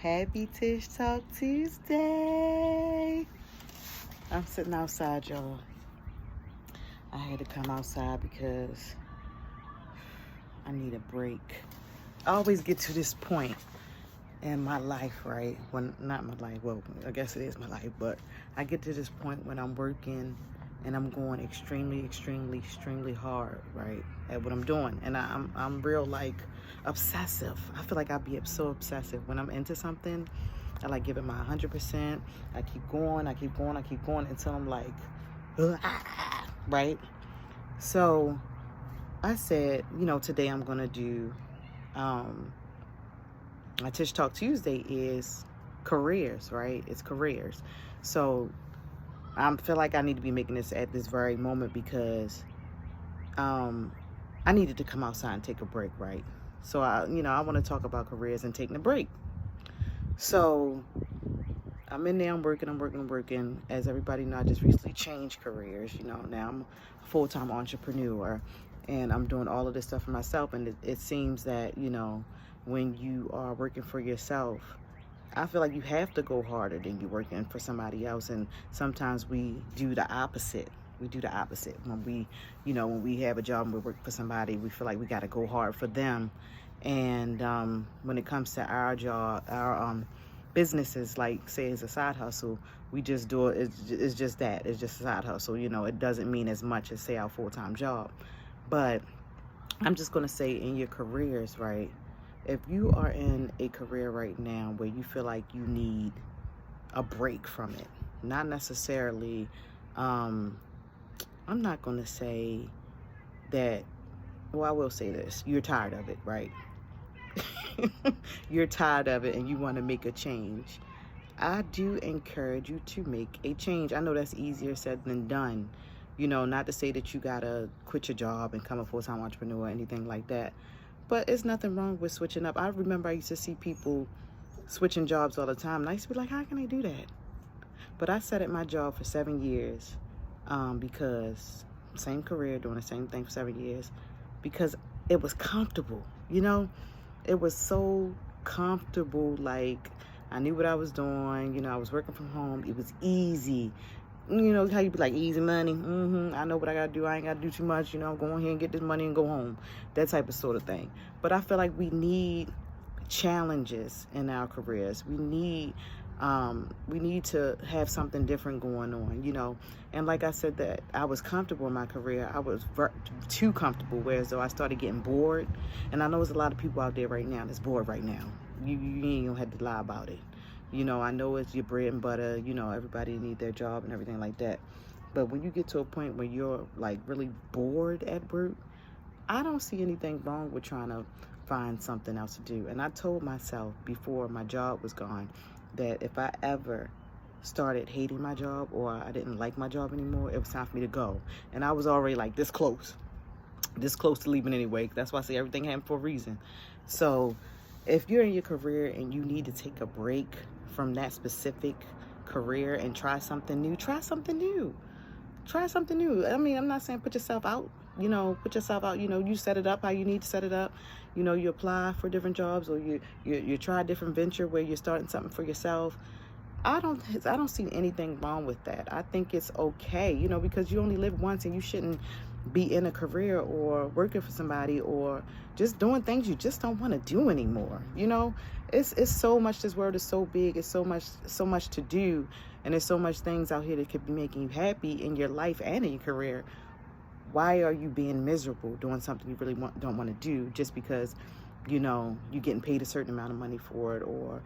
Happy Tish Talk Tuesday. I'm sitting outside, y'all. I had to come outside because I need a break. I always get to this point in my life, right? When not my life, well, I guess it is my life, but I get to this point when I'm working and I'm going extremely hard, right, at what I'm doing. And I'm real like obsessive. I feel like I'd be so obsessive when I'm into something. I like give it my 100%. I keep going until I'm like, right? So I said, today I'm gonna do my Tish Talk Tuesday is careers, right? It's careers. So I feel like I need to be making this at this very moment because I needed to come outside and take a break, right? So I want to talk about careers and taking a break. So I'm in there, I'm working. As everybody know, I just recently changed careers. Now I'm a full-time entrepreneur and I'm doing all of this stuff for myself. And it seems that, when you are working for yourself, I feel like you have to go harder than you working for somebody else. And sometimes we do the opposite. When we have a job and we work for somebody, we feel like we got to go hard for them. And when it comes to our job, our businesses, like say it's a side hustle, we just do it. It's just that. It's just a side hustle. It doesn't mean as much as say our full-time job. But I'm just going to say in your careers, right? If you are in a career right now where you feel like you need a break from it, not necessarily, I'm not going to say that, well, I will say this, you're tired of it, right? You're tired of it and you want to make a change. I do encourage you to make a change. I know that's easier said than done. Not to say that you got to quit your job and become a full-time entrepreneur or anything like that. But it's nothing wrong with switching up. I remember I used to see people switching jobs all the time. And I used to be like, how can they do that? But I sat at my job for 7 years because same career, doing the same thing for 7 years, because it was comfortable. It was so comfortable. Like I knew what I was doing. I was working from home. It was easy. How you be like, easy money. I know what I got to do. I ain't got to do too much. Go on here and get this money and go home. That type of sort of thing. But I feel like we need challenges in our careers. We need to have something different going on, And like I said, that I was comfortable in my career. I was too comfortable, whereas though I started getting bored. And I know there's a lot of people out there right now that's bored right now. You ain't gonna have to lie about it. I know it's your bread and butter. Everybody need their job and everything like that. But when you get to a point where you're like really bored at work, I don't see anything wrong with trying to find something else to do. And I told myself before my job was gone that if I ever started hating my job or I didn't like my job anymore, it was time for me to go. And I was already like this close to leaving anyway. That's why I say everything happened for a reason. So if you're in your career and you need to take a break from that specific career and try something new. I mean, I'm not saying put yourself out. You set it up how you need to set it up. You apply for different jobs or you try a different venture where you're starting something for yourself. I don't see anything wrong with that. I think it's okay, because you only live once and you shouldn't be in a career or working for somebody or just doing things you just don't want to do anymore. It's so much, this world is so big, it's so much to do, and there's so much things out here that could be making you happy in your life and in your career. Why are you being miserable doing something you really don't want to do just because you're getting paid a certain amount of money for it, or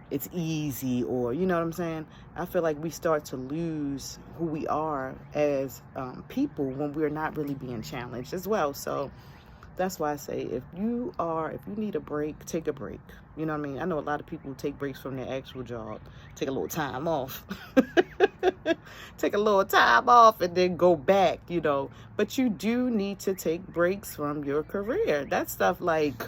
it's easy, or what I'm saying? I feel like we start to lose who we are as people when we're not really being challenged as well. So that's why I say if you need a break, take a break. You know what I mean? I know a lot of people take breaks from their actual job, take a little time off. Take a little time off and then go back, But you do need to take breaks from your career. That stuff like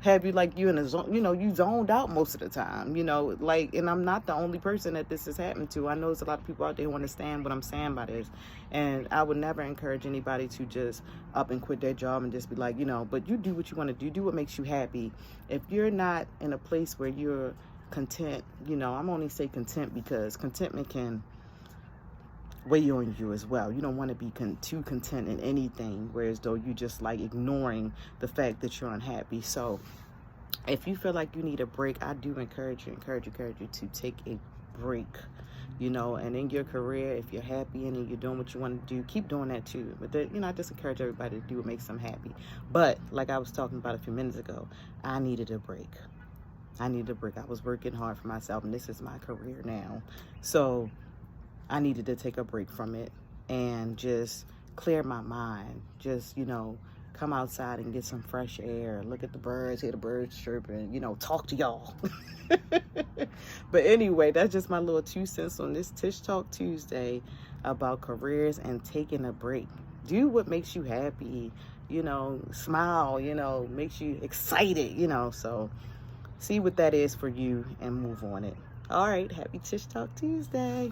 have you like you in a zone, you know, you zoned out most of the time, you know, like, and I'm not the only person that this has happened to. I know there's a lot of people out there who understand what I'm saying by this, and I would never encourage anybody to just up and quit their job and just be like, you know, but you do what you want to do what makes you happy. If you're not in a place where you're content, you know, I'm only say content because contentment can weigh on you as well. You don't want to be too content in anything, whereas though you just like ignoring the fact that you're unhappy. So if you feel like you need a break, I do encourage you to take a break, you know. And in your career, if you're happy and you're doing what you want to do, keep doing that too. But you know, I just encourage everybody to do what makes them happy. But like I was talking about a few minutes ago, I needed a break. I was working hard for myself, and this is my career now. So I needed to take a break from it and just clear my mind. Just, you know, come outside and get some fresh air, look at the birds, hear the birds chirping, you know, talk to y'all. But anyway, that's just my little 2 cents on this Tish Talk Tuesday about careers and taking a break. Do what makes you happy, you know, smile, you know, makes you excited, you know. So see what that is for you and move on it. All right, happy Tish Talk Tuesday.